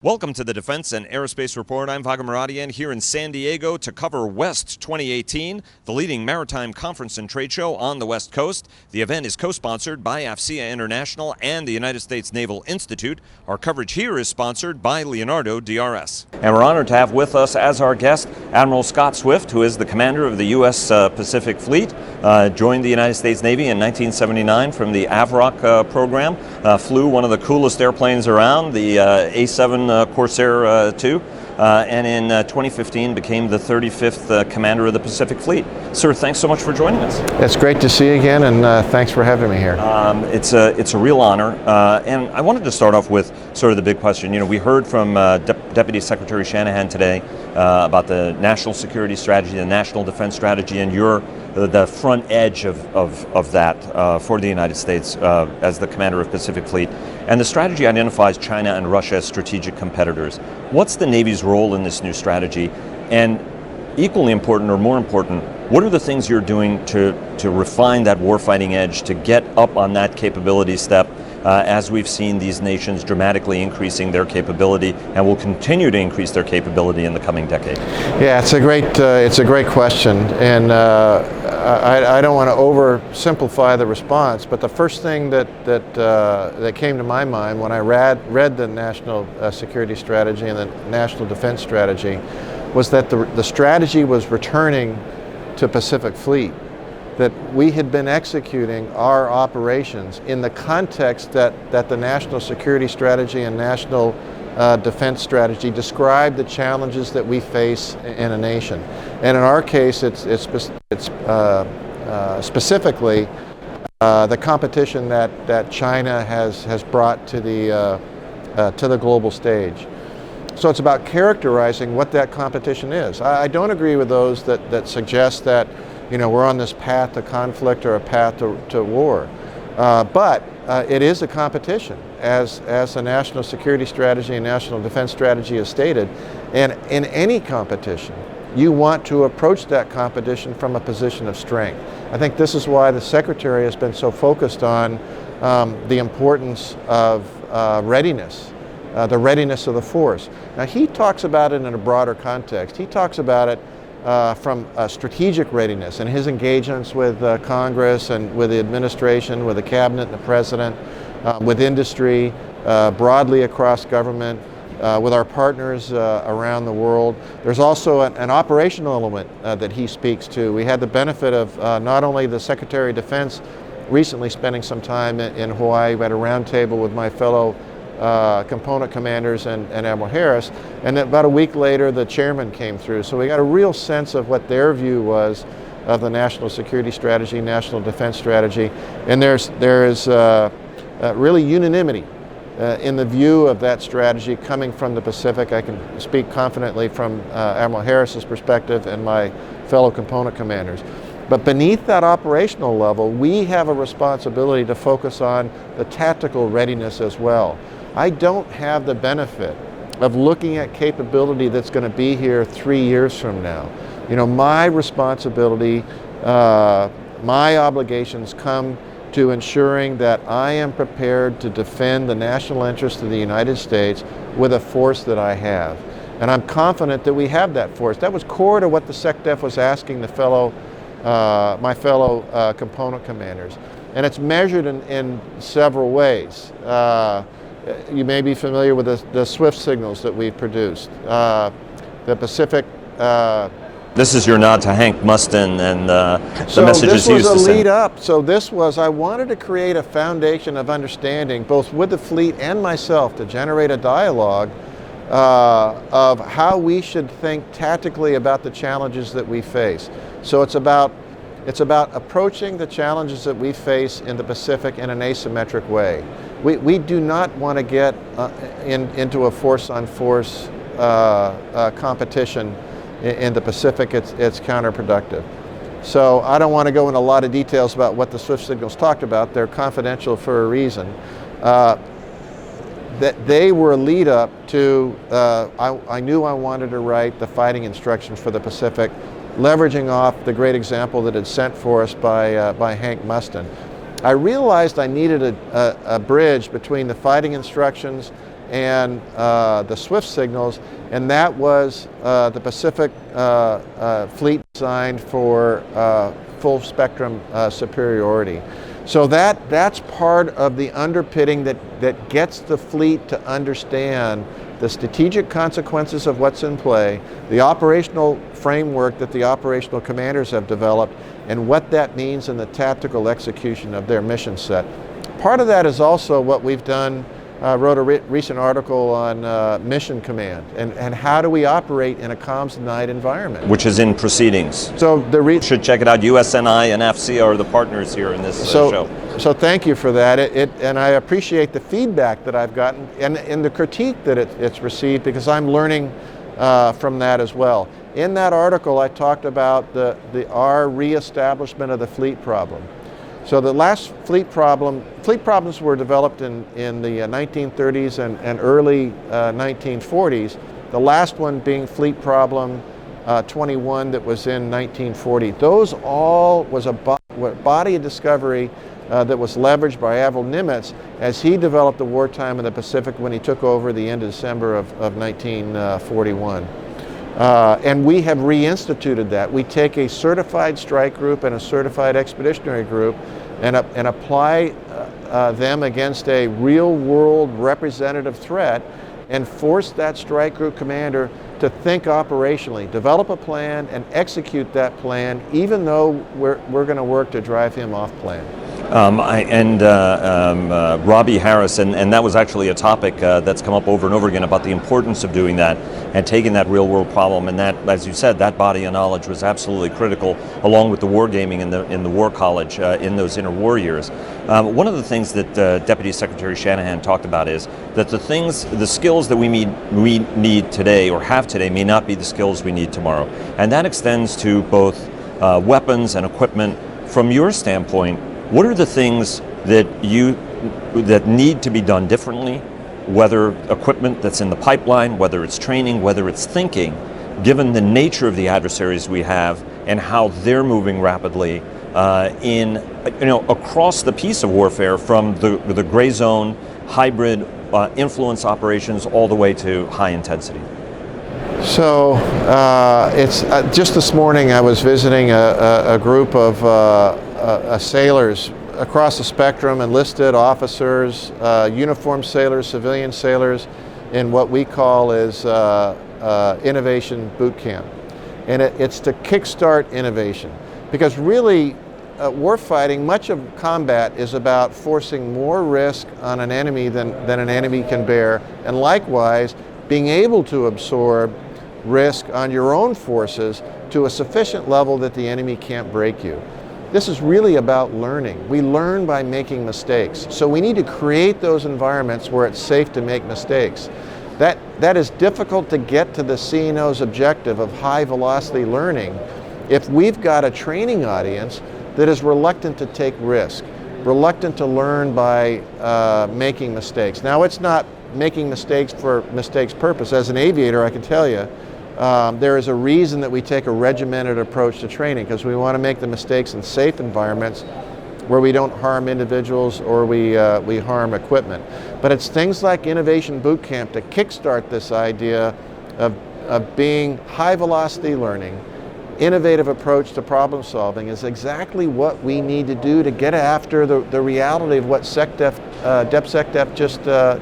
Welcome to the Defense and Aerospace Report. I'm Vago Muradian here in San Diego to cover West 2018, the leading maritime conference and trade show on the West Coast. The event is co-sponsored by AFCEA International and the United States Naval Institute. Our coverage here is sponsored by Leonardo DRS. And we're honored to have with us as our guest Admiral Scott Swift, who is the commander of the U.S. Pacific Fleet. Joined the United States Navy in 1979 from the AVROC program. Flew one of the coolest airplanes around, the A-7 Corsair II, and in 2015 became the 35th commander of the Pacific Fleet. Sir, thanks so much for joining us. It's great to see you again, and thanks for having me here. It's a real honor, and I wanted to start off with sort of the big question. You know, we heard from Deputy Secretary Shanahan today about the national security strategy, the national defense strategy, and you're the front edge of that for the United States as the commander of Pacific Fleet. And the strategy identifies China and Russia as strategic competitors. What's the Navy's role in this new strategy? And equally important, or more important, what are the things you're doing to refine that warfighting edge, to get up on that capability step as we've seen these nations dramatically increasing their capability and will continue to increase their capability in the coming decade? Yeah, it's a great question, and I don't want to oversimplify the response, but the first thing that came to my mind when I read the national security strategy and the national defense strategy was that the strategy was returning to Pacific Fleet, that we had been executing our operations in the context that the national security strategy and national defense strategy describe the challenges that we face in a nation. And in our case, it's specifically the competition that China has brought to the global stage. So it's about characterizing what that competition is. I don't agree with those that suggest that, you know, we're on this path to conflict or a path to war. But it is a competition, as the national security strategy and national defense strategy has stated. And in any competition, you want to approach that competition from a position of strength. I think this is why the Secretary has been so focused on the importance of readiness, the readiness of the force. Now, he talks about it in a broader context. He talks about it from strategic readiness and his engagements with Congress and with the administration, with the cabinet and the president, with industry, broadly across government, with our partners around the world. There's also an operational element that he speaks to. We had the benefit of not only the Secretary of Defense recently spending some time in Hawaii at a roundtable with my fellow component commanders and Admiral Harris, and then about a week later the chairman came through. So we got a real sense of what their view was of the national security strategy, national defense strategy, and there is really unanimity in the view of that strategy coming from the Pacific. I can speak confidently from Admiral Harris's perspective and my fellow component commanders. But beneath that operational level, we have a responsibility to focus on the tactical readiness as well. I don't have the benefit of looking at capability that's going to be here 3 years from now. You know, my responsibility, my obligations come to ensuring that I am prepared to defend the national interest of the United States with a force that I have. And I'm confident that we have that force. That was core to what the SecDef was asking my fellow component commanders. And it's measured in several ways. You may be familiar with the SWIFT signals that we've produced. The Pacific... This is your nod to Hank Mustin and the messages he used to send. So this was a lead up. So this was, I wanted to create a foundation of understanding, both with the fleet and myself, to generate a dialogue of how we should think tactically about the challenges that we face. So it's about approaching the challenges that we face in the Pacific in an asymmetric way. We do not want to get into a force-on-force competition in the Pacific. It's counterproductive. So I don't want to go into a lot of details about what the SWIFT signals talked about. They're confidential for a reason. That they were a lead up to, I knew I wanted to write the fighting instructions for the Pacific, leveraging off the great example that had sent for us by Hank Mustin. I realized I needed a bridge between the fighting instructions and the swift signals, and that was the Pacific fleet designed for full spectrum superiority. So that's part of the underpinning that gets the fleet to understand the strategic consequences of what's in play, the operational framework that the operational commanders have developed, and what that means in the tactical execution of their mission set. Part of that is also what we've done. Wrote a recent article on mission command and how do we operate in a comms denied environment. Which is in proceedings. So you should check it out. USNI and FC are the partners here in this show. So thank you for that. And I appreciate the feedback that I've gotten and the critique that it's received, because I'm learning from that as well. In that article, I talked about our reestablishment of the fleet problem. So the last fleet problems were developed in the 1930s and early 1940s. The last one being fleet problem 21 that was in 1940. Those all was a body of discovery that was leveraged by Admiral Nimitz as he developed the wartime in the Pacific when he took over the end of December of 1941. And we have reinstituted that. We take a certified strike group and a certified expeditionary group and apply them against a real world representative threat and force that strike group commander to think operationally, develop a plan and execute that plan, even though we're going to work to drive him off plan. Robbie Harris, and that was actually a topic that's come up over and over again about the importance of doing that and taking that real world problem, and that, as you said, that body of knowledge was absolutely critical, along with the wargaming in the War College in those interwar years. One of the things that Deputy Secretary Shanahan talked about is that the skills that we need today or have today may not be the skills we need tomorrow, and that extends to both weapons and equipment. From your standpoint, what are the things that need to be done differently, whether equipment that's in the pipeline, whether it's training, whether it's thinking, given the nature of the adversaries we have and how they're moving rapidly across the piece of warfare, from the gray zone, hybrid influence operations, all the way to high intensity? So it's just this morning I was visiting a group of sailors across the spectrum, enlisted officers, uniformed sailors, civilian sailors, in what we call is innovation Bootcamp. And it's to kickstart innovation, because really warfighting, much of combat is about forcing more risk on an enemy than an enemy can bear, and likewise being able to absorb risk on your own forces to a sufficient level that the enemy can't break you. This is really about learning. We learn by making mistakes. So we need to create those environments where it's safe to make mistakes. That is difficult to get to the CNO's objective of high velocity learning if we've got a training audience that is reluctant to take risk, reluctant to learn by making mistakes. Now, it's not making mistakes for mistakes' purpose. As an aviator, I can tell you, there is a reason that we take a regimented approach to training, because we want to make the mistakes in safe environments where we don't harm individuals or we harm equipment. But it's things like Innovation Bootcamp to kickstart this idea of being high velocity learning. Innovative approach to problem solving is exactly what we need to do to get after the reality of what DepSecDef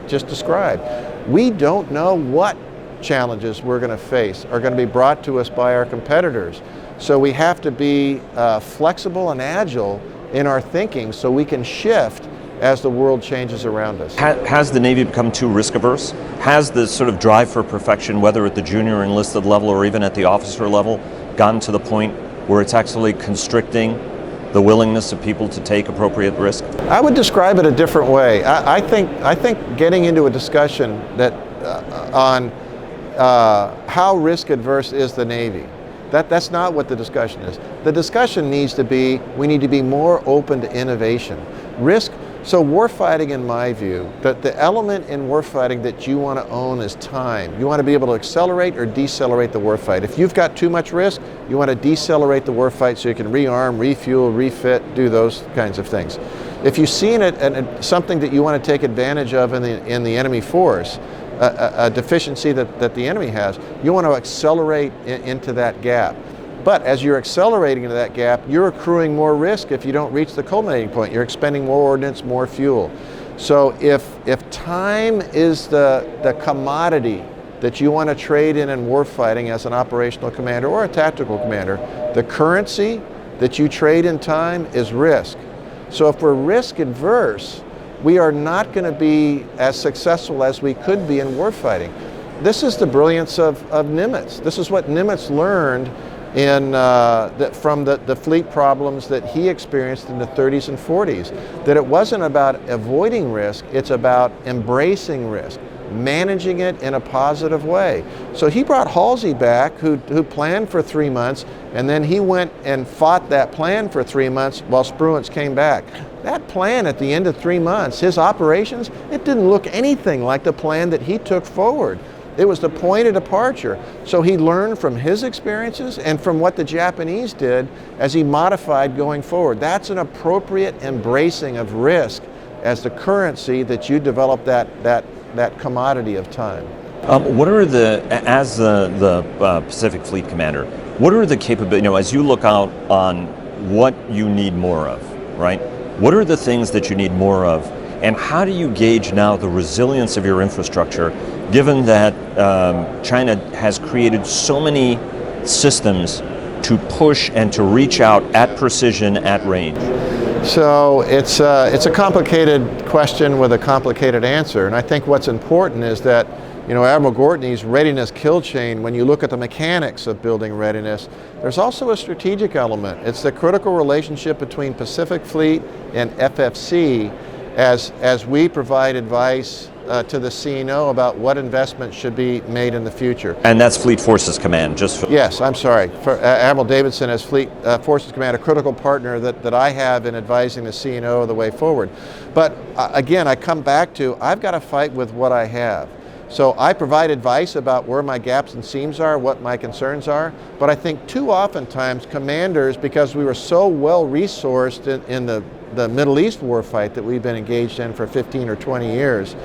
just described. We don't know what challenges we're going to face are going to be brought to us by our competitors. So we have to be flexible and agile in our thinking so we can shift as the world changes around us. Has the Navy become too risk averse? Has the sort of drive for perfection, whether at the junior enlisted level or even at the officer level, gotten to the point where it's actually constricting the willingness of people to take appropriate risk? I would describe it a different way. I think getting into a discussion that on how risk adverse is the Navy, that's not what the discussion is. The discussion needs to be, we need to be more open to innovation. So warfighting, in my view, that the element in warfighting that you want to own is time. You want to be able to accelerate or decelerate the warfight. If you've got too much risk, you want to decelerate the warfight so you can rearm, refuel, refit, do those kinds of things. If you see in it something that you want to take advantage of in the enemy force, a deficiency that the enemy has. You want to accelerate into that gap. But as you're accelerating into that gap, you're accruing more risk if you don't reach the culminating point. You're expending more ordnance, more fuel. So if time is the commodity that you want to trade in warfighting as an operational commander or a tactical commander, the currency that you trade in time is risk. So if we're risk adverse, we are not going to be as successful as we could be in warfighting. This is the brilliance of Nimitz. This is what Nimitz learned from the fleet problems that he experienced in the 30s and 40s, that it wasn't about avoiding risk, it's about embracing risk, managing it in a positive way. So he brought Halsey back, who planned for 3 months, and then he went and fought that plan for 3 months while Spruance came back. That plan at the end of 3 months, his operations, it didn't look anything like the plan that he took forward. It was the point of departure. So he learned from his experiences and from what the Japanese did as he modified going forward. That's an appropriate embracing of risk as the currency that you develop that commodity of time. What are as the Pacific Fleet Commander, what are the capabilities, as you look out on what you need more of, right? What are the things that you need more of, and how do you gauge now the resilience of your infrastructure, given that China has created so many systems to push and to reach out at precision, at range? So it's a complicated question with a complicated answer, and I think what's important is that Admiral Gortney's readiness kill chain, when you look at the mechanics of building readiness, there's also a strategic element. It's the critical relationship between Pacific Fleet and FFC as we provide advice to the CNO about what investments should be made in the future. And that's Fleet Forces Command, just for... Yes, I'm sorry. For Admiral Davidson as Fleet Forces Command, a critical partner that I have in advising the CNO the way forward. But again, I come back to, I've got to fight with what I have. So I provide advice about where my gaps and seams are, what my concerns are, but I think too oftentimes commanders, because we were so well resourced in the Middle East warfight that we've been engaged in for 15 or 20 years,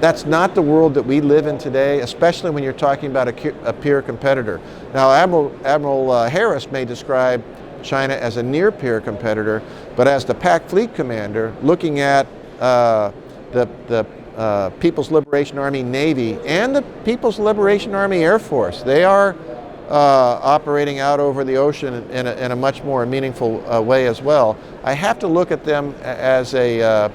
that's not the world that we live in today, especially when you're talking about a peer competitor. Now, Admiral Harris may describe China as a near peer competitor, but as the PAC Fleet Commander, looking at the People's Liberation Army Navy and the People's Liberation Army Air Force, they are operating out over the ocean in a much more meaningful way as well. I have to look at them as a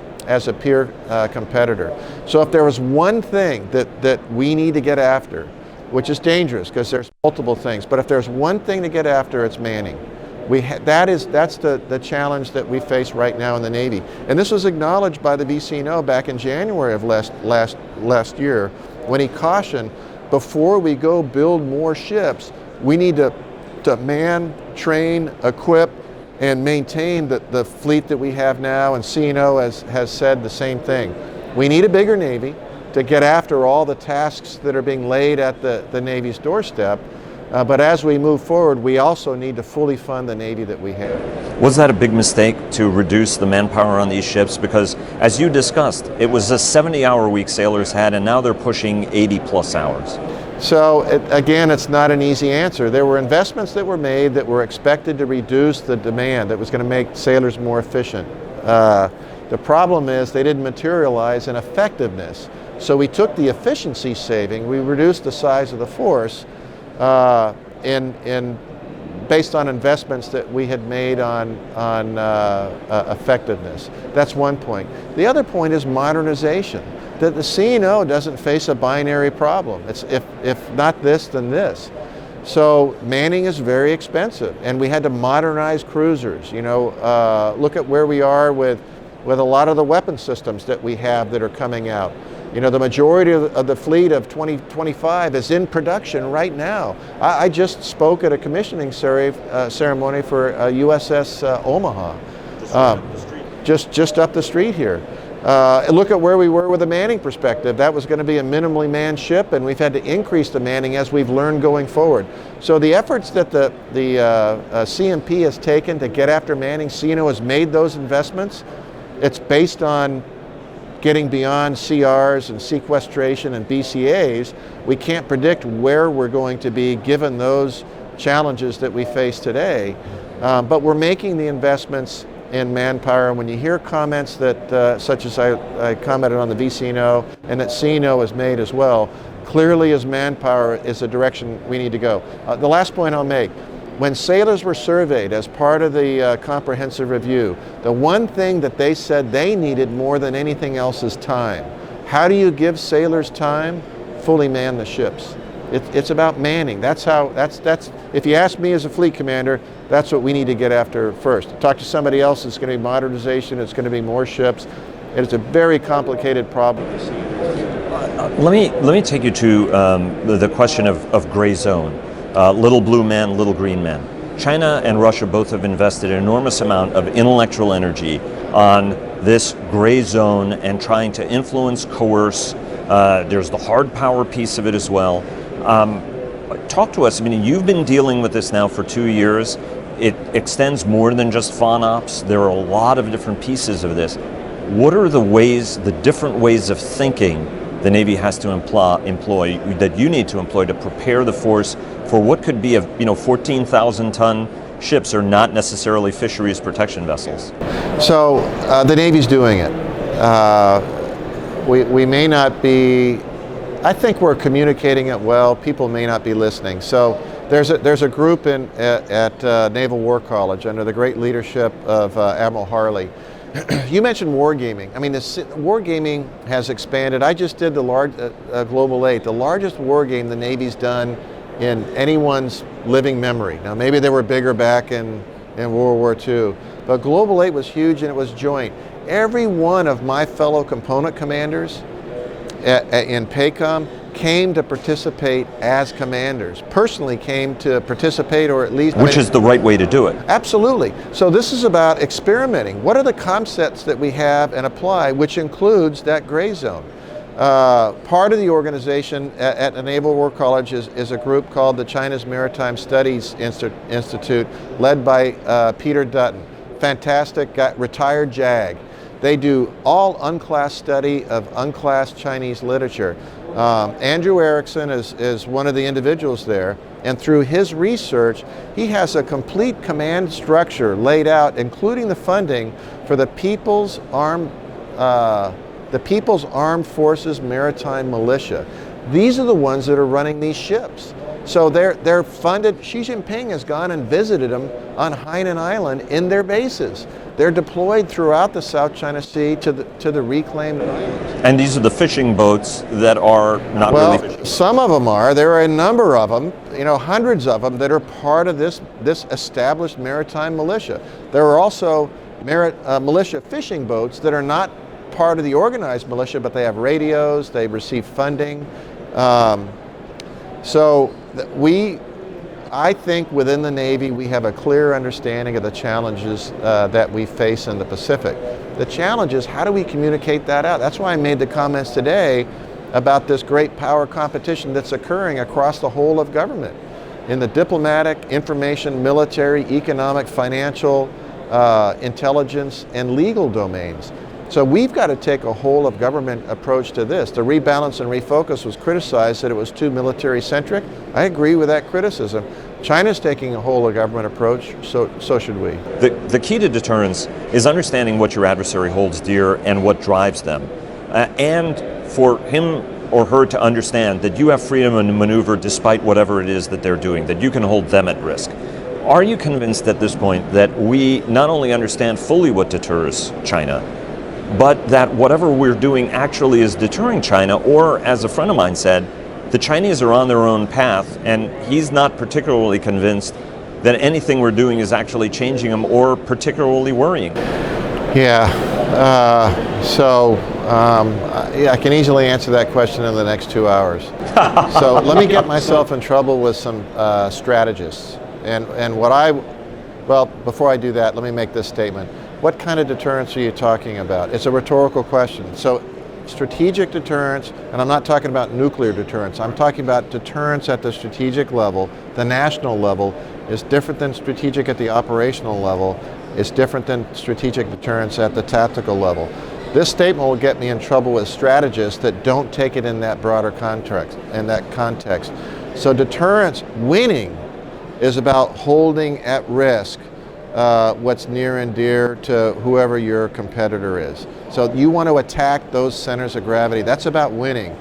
peer competitor. So if there was one thing that we need to get after, which is dangerous because there's multiple things, but if there's one thing to get after, it's manning. That's the challenge that we face right now in the Navy. And this was acknowledged by the VCNO back in January of last year, when he cautioned, before we go build more ships, we need to man, train, equip, and maintain the fleet that we have now, and CNO has said the same thing. We need a bigger Navy to get after all the tasks that are being laid at the Navy's doorstep. But as we move forward, we also need to fully fund the Navy that we have. Was that a big mistake to reduce the manpower on these ships? Because as you discussed, it was a 70-hour week sailors had, and now they're pushing 80+ hours. So again, it's not an easy answer. There were investments that were made that were expected to reduce the demand, that was going to make sailors more efficient. The problem is they didn't materialize in effectiveness. So we took the efficiency saving, we reduced the size of the force, based on investments that we had made on effectiveness. That's one point. The other point is modernization. That the CNO doesn't face a binary problem. It's if not this, then this. So manning is very expensive, and we had to modernize cruisers. Look at where we are with a lot of the weapon systems that we have that are coming out. The majority of the fleet of 2025 is in production right now. I just spoke at a commissioning ceremony for USS Omaha, just up the street here. Look at where we were with a manning perspective. That was going to be a minimally manned ship, and we've had to increase the manning as we've learned going forward. So the efforts that the CMP has taken to get after manning, CNO has made those investments. It's based on getting beyond CRs and sequestration and BCAs, we can't predict where we're going to be given those challenges that we face today. But we're making the investments in manpower. And when you hear comments that, such as I commented on the VCNO and that CNO has made as well, clearly as manpower is the direction we need to go. The last point I'll make, when sailors were surveyed as part of the comprehensive review, the one thing that they said they needed more than anything else is time. How do you give sailors time? Fully man the ships. It's about manning. That's if you ask me as a fleet commander, that's what we need to get after first. Talk to somebody else, it's going to be modernization, it's going to be more ships. It's a very complicated problem. Let me take you to the question of gray zone. Little blue man, little green man. China and Russia both have invested an enormous amount of intellectual energy on this gray zone and trying to influence, coerce. There's the hard power piece of it as well. Talk to us. I mean, you've been dealing with this now for 2 years. It extends more than just FONOPS. There are a lot of different pieces of this. What are the different ways of thinking the Navy has to employ, that you need to employ to prepare the force for what could be 14,000-ton ships are not necessarily fisheries protection vessels? So the Navy's doing it. We may not be, I think we're communicating it well. People may not be listening. So there's a group at Naval War College under the great leadership of Admiral Harley. You mentioned wargaming. I mean, wargaming has expanded. I just did the Global 8, the largest war game the Navy's done in anyone's living memory. Now, maybe they were bigger back in World War II, but Global 8 was huge and it was joint. Every one of my fellow component commanders in PACOM came to participate as commanders, personally came to participate, or at least... Which is the right way to do it. Absolutely. So this is about experimenting. What are the concepts that we have and apply, which includes that gray zone? Part of the organization at the Naval War College is a group called the China's Maritime Studies Institute, led by Peter Dutton. Fantastic guy, retired JAG. They do all unclassed study of unclassed Chinese literature. Andrew Erickson is one of the individuals there, and through his research, he has a complete command structure laid out, including the funding for the People's Armed Forces Maritime Militia. These are the ones that are running these ships. So they're funded. Xi Jinping has gone and visited them on Hainan Island in their bases. They're deployed throughout the South China Sea to the reclaimed islands. And these are the fishing boats that are not really fishing. Well, some of them are. There are a number of them, hundreds of them that are part of this established maritime militia. There are also militia fishing boats that are not part of the organized militia, but they have radios, they receive funding. I think within the Navy we have a clear understanding of the challenges that we face in the Pacific. The challenge is, how do we communicate that out? That's why I made the comments today about this great power competition that's occurring across the whole of government in the diplomatic, information, military, economic, financial, intelligence, and legal domains. So we've got to take a whole of government approach to this. The rebalance and refocus was criticized that it was too military centric. I agree with that criticism. China's taking a whole of government approach, so should we. The key to deterrence is understanding what your adversary holds dear and what drives them. And for him or her to understand that you have freedom to maneuver despite whatever it is that they're doing, that you can hold them at risk. Are you convinced at this point that we not only understand fully what deters China, but that whatever we're doing actually is deterring China? Or, as a friend of mine said, the Chinese are on their own path, and he's not particularly convinced that anything we're doing is actually changing them or particularly worrying. Yeah, I can easily answer that question in the next 2 hours. So let me get myself in trouble with some strategists. Well, before I do that, let me make this statement. What kind of deterrence are you talking about? It's a rhetorical question. So strategic deterrence, and I'm not talking about nuclear deterrence, I'm talking about deterrence at the strategic level. The national level is different than strategic at the operational level. It's different than strategic deterrence at the tactical level. This statement will get me in trouble with strategists that don't take it in that broader context. So deterrence, winning, is about holding at risk what's near and dear to whoever your competitor is. So you want to attack those centers of gravity. That's about winning.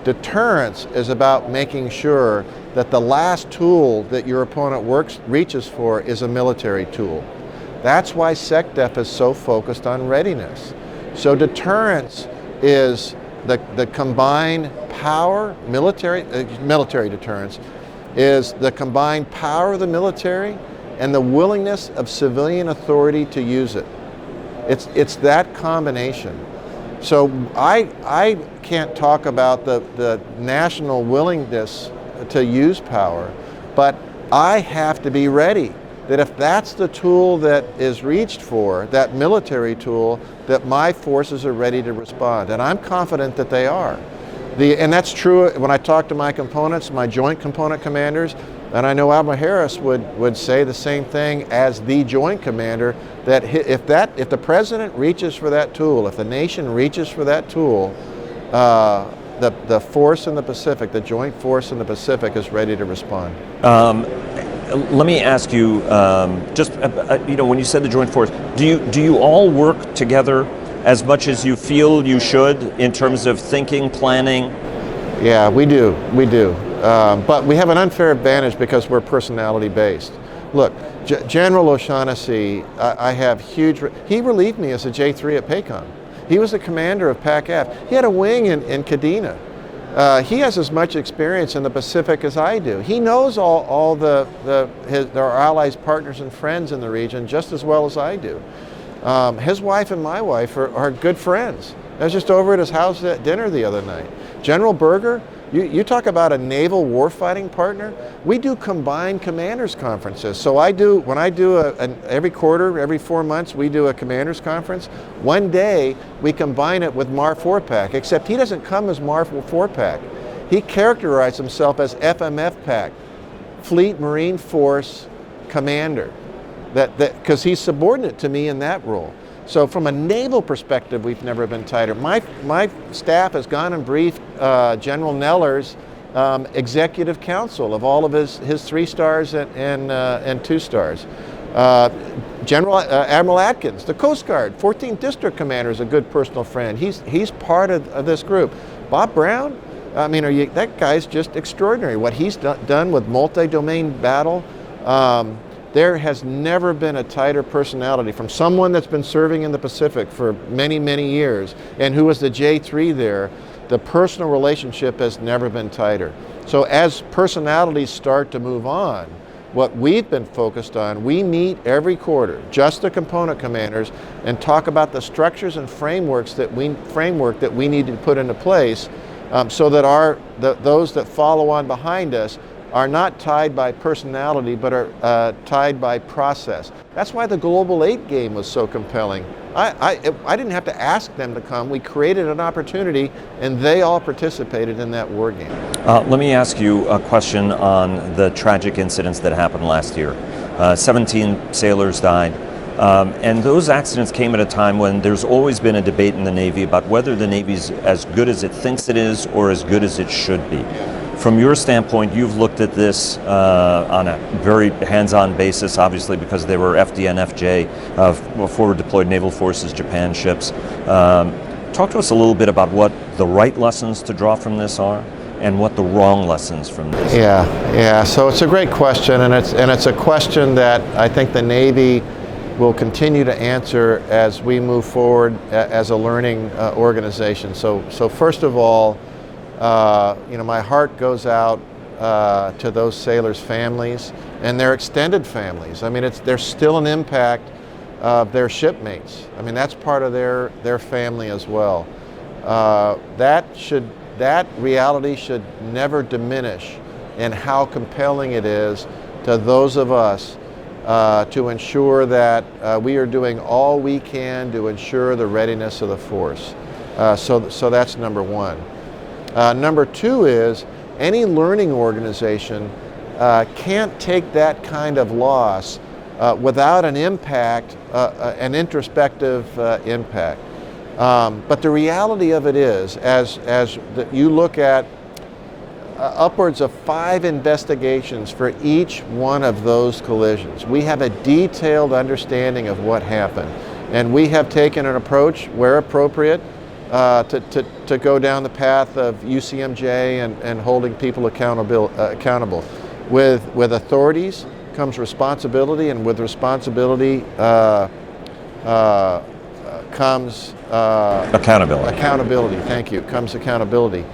Deterrence is about making sure that the last tool that your opponent reaches for is a military tool. That's why SecDef is so focused on readiness. So deterrence is the combined power, military deterrence, is the combined power of the military and the willingness of civilian authority to use it. It's that combination. So I can't talk about the national willingness to use power, but I have to be ready that if that's the tool that is reached for, that military tool, that my forces are ready to respond. And I'm confident that they are. And that's true when I talk to my components, my joint component commanders, and I know Admiral Harris would say the same thing as the joint commander, that if the president reaches for that tool, if the nation reaches for that tool, the force in the Pacific, the joint force in the Pacific is ready to respond. Let me ask you, when you said the joint force, do you all work together as much as you feel you should in terms of thinking, planning? Yeah, we do. But we have an unfair advantage because we're personality based. Look, General O'Shaughnessy, I have he relieved me as a J3 at PACOM. He was the commander of PAC-F. He had a wing in Kadena. He has as much experience in the Pacific as I do. He knows all our allies, partners, and friends in the region just as well as I do. His wife and my wife are good friends. I was just over at his house at dinner the other night. General Berger, you talk about a naval warfighting partner. We do combined commanders conferences. So when I do every quarter, every 4 months, we do a commanders conference. One day we combine it with MAR 4PAC, except he doesn't come as MAR 4PAC. He characterized himself as FMF-PAC, Fleet Marine Force Commander, because he's subordinate to me in that role. So from a naval perspective, we've never been tighter. My staff has gone and briefed General Neller's executive council of all of his 3 stars and 2 stars. Admiral Atkins, the Coast Guard, 14th District Commander, is a good personal friend. He's part of this group. Bob Brown, that guy's just extraordinary. What he's done with multi-domain battle. There has never been a tighter personality from someone that's been serving in the Pacific for many, many years and who was the J3 there. The personal relationship has never been tighter. So as personalities start to move on, what we've been focused on, we meet every quarter, just the component commanders, and talk about the structures and framework that we need to put into place so that those that follow on behind us are not tied by personality, but are tied by process. That's why the Global 8 game was so compelling. I didn't have to ask them to come. We created an opportunity, and they all participated in that war game. Let me ask you a question on the tragic incidents that happened last year. 17 sailors died. And those accidents came at a time when there's always been a debate in the Navy about whether the Navy's as good as it thinks it is or as good as it should be. From your standpoint, you've looked at this on a very hands-on basis, obviously because they were FD and FJ, forward deployed naval forces, Japan ships. Talk to us a little bit about what the right lessons to draw from this are and what the wrong lessons from this. Yeah. So it's a great question, and it's a question that I think the Navy will continue to answer as we move forward as a learning organization. So first of all, my heart goes out to those sailors' families and their extended families. There's still an impact of their shipmates. That's part of their family as well. That reality should never diminish in how compelling it is to those of us to ensure that we are doing all we can to ensure the readiness of the force. So that's number one. Number two is any learning organization can't take that kind of loss without an impact, an introspective impact. But the reality of it is, you look at upwards of 5 investigations for each one of those collisions. We have a detailed understanding of what happened. And we have taken an approach, where appropriate, to go down the path of UCMJ and holding people accountable. With authorities comes responsibility, and with responsibility comes accountability. Accountability, thank you, comes accountability.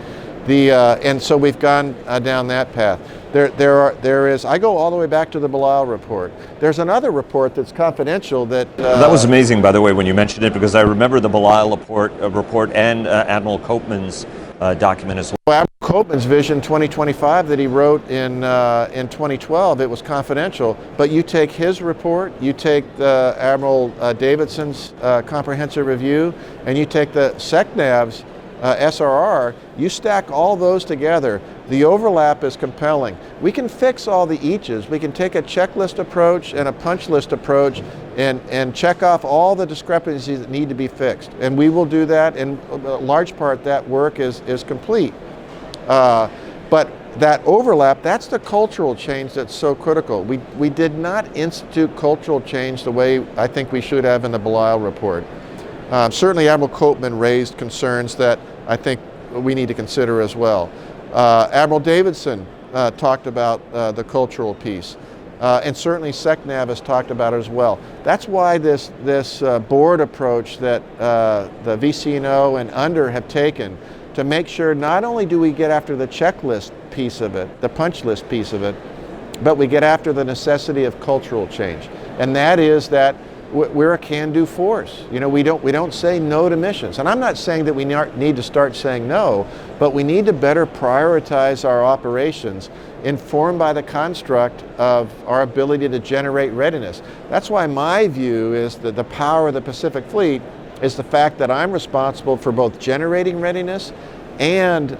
And so we've gone down that path. There is, I go all the way back to the Belial report. There's another report that's confidential that... that was amazing, by the way, when you mentioned it, because I remember the Belial report and Admiral Copeman's document as well. Admiral Copeman's Vision 2025 that he wrote in 2012, it was confidential, but you take his report, you take Admiral Davidson's comprehensive review, and you take the SECNAV's SRR, you stack all those together, the overlap is compelling. We can fix all the eaches. We can take a checklist approach and a punch list approach and check off all the discrepancies that need to be fixed. And we will do that, and a large part that work is complete. But that overlap, that's the cultural change that's so critical. We did not institute cultural change the way I think we should have in the Belial report. Certainly Admiral Copeman raised concerns that I think we need to consider as well. Admiral Davidson talked about the cultural piece. And certainly SECNAV has talked about it as well. That's why this board approach that the VCNO and UNDER have taken to make sure not only do we get after the checklist piece of it, the punch list piece of it, but we get after the necessity of cultural change. And that is that we're a can-do force. You know, we don't say no to missions. And I'm not saying that we need to start saying no, but we need to better prioritize our operations informed by the construct of our ability to generate readiness. That's why my view is that the power of the Pacific Fleet is the fact that I'm responsible for both generating readiness and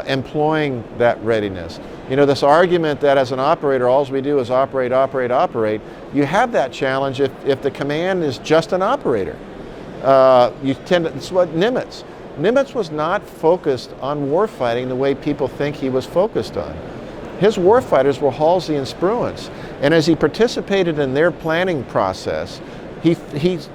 employing that readiness. You know, this argument that as an operator, all we do is operate, operate, operate, you have that challenge if the command is just an operator. It's what Nimitz was not focused on warfighting the way people think he was focused on. His warfighters were Halsey and Spruance, and as he participated in their planning process, his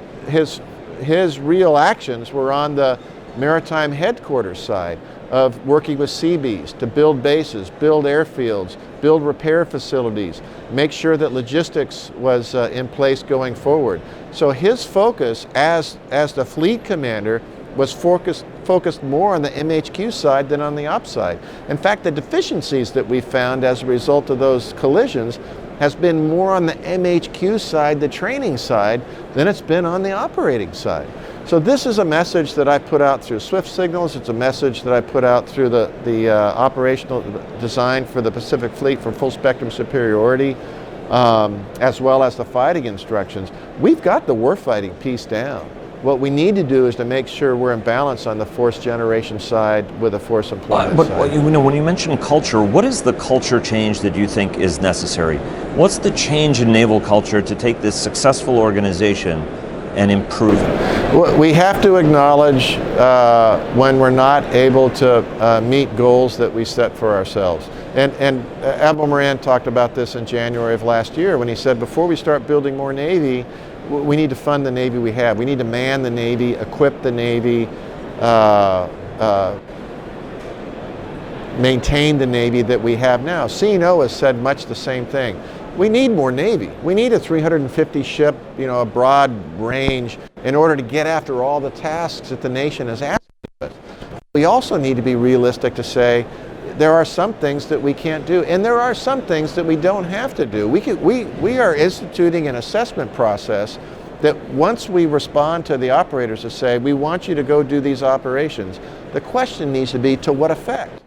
real actions were on the maritime headquarters side of working with Seabees to build bases, build airfields, build repair facilities, make sure that logistics was in place going forward. So his focus as the fleet commander was focused more on the MHQ side than on the ops side. In fact, the deficiencies that we found as a result of those collisions has been more on the MHQ side, the training side, than it's been on the operating side. So this is a message that I put out through Swift Signals. It's a message that I put out through the operational design for the Pacific Fleet for full spectrum superiority, as well as the fighting instructions. We've got the warfighting piece down. What we need to do is to make sure we're in balance on the force generation side with the force employment side. But you know, when you mention culture, what is the culture change that you think is necessary? What's the change in naval culture to take this successful organization and improve it? We have to acknowledge when we're not able to meet goals that we set for ourselves. And Admiral Moran talked about this in January of last year when he said, before we start building more Navy, we need to fund the Navy we have. We need to man the Navy, equip the Navy, maintain the Navy that we have now. CNO has said much the same thing. We need more Navy. We need a 350 ship, you know, a broad range in order to get after all the tasks that the nation is asking of us. We also need to be realistic to say there are some things that we can't do, and there are some things that we don't have to do. We are instituting an assessment process that once we respond to the operators to say, we want you to go do these operations, the question needs to be, to what effect?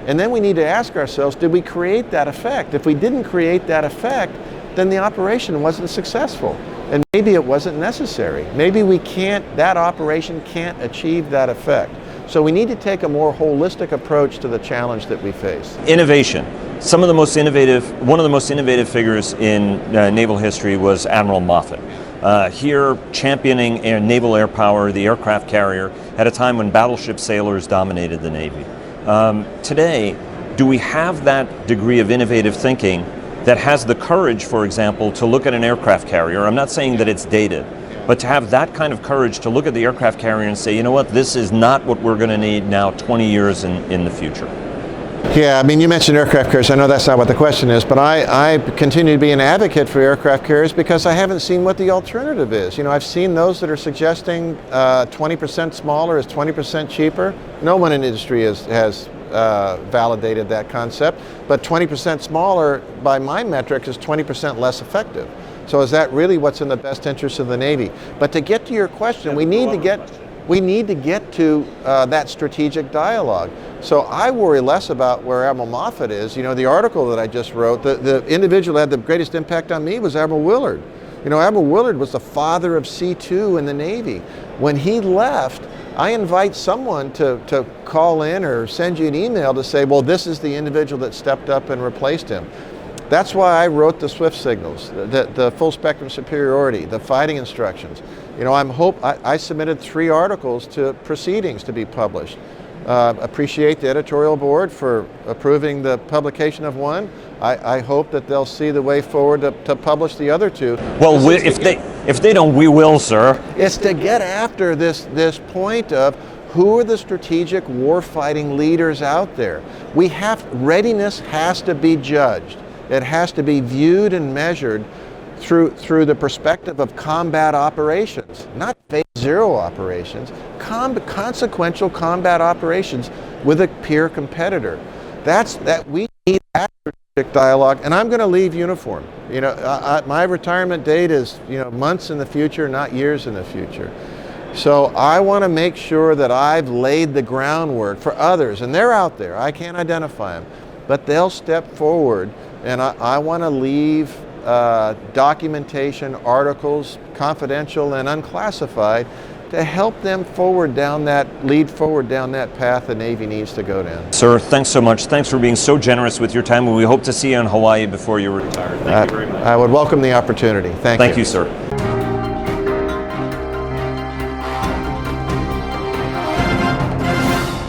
And then we need to ask ourselves, did we create that effect? If we didn't create that effect, then the operation wasn't successful. And maybe it wasn't necessary. Maybe that operation can't achieve that effect. So we need to take a more holistic approach to the challenge that we face. Innovation. One of the most innovative figures in naval history was Admiral Moffett. here championing naval air power, the aircraft carrier, at a time when battleship sailors dominated the Navy. Today, do we have that degree of innovative thinking that has the courage, for example, to look at an aircraft carrier? I'm not saying that it's dated, but to have that kind of courage to look at the aircraft carrier and say, you know what, this is not what we're going to need now 20 years in the future. Yeah, I mean, you mentioned aircraft carriers. I know that's not what the question is, but I continue to be an advocate for aircraft carriers because I haven't seen what the alternative is. You know, I've seen those that are suggesting 20% smaller is 20% cheaper. No one in the industry has validated that concept, but 20% smaller, by my metric, is 20% less effective. So is that really what's in the best interest of the Navy? But to get to your question, we need to get to that strategic dialogue. So I worry less about where Admiral Moffett is. You know, the article that I just wrote, the individual that had the greatest impact on me was Admiral Willard. You know, Admiral Willard was the father of C2 in the Navy. When he left, I invite someone to call in or send you an email to say, well, this is the individual that stepped up and replaced him. That's why I wrote the SWIFT signals, the full spectrum superiority, the fighting instructions. You know, I submitted 3 articles to proceedings to be published. Appreciate the editorial board for approving the publication of one. I hope that they'll see the way forward to publish the other 2. Well, if they don't, we will, sir. It's to get after this point of who are the strategic warfighting leaders out there. Readiness has to be judged. It has to be viewed and measured through the perspective of combat operations, not phase 0 operations, consequential combat operations with a peer competitor. We need that strategic dialogue, and I'm going to leave uniform. You know, my retirement date is, you know, months in the future, not years in the future. So I want to make sure that I've laid the groundwork for others, and they're out there. I can't identify them, but they'll step forward, and I want to leave documentation, articles, confidential and unclassified, to help them lead forward down that path the Navy needs to go down. Sir, thanks so much. Thanks for being so generous with your time, and we hope to see you in Hawaii before you retire. Thank you very much. I would welcome the opportunity. Thank you. Thank you, sir.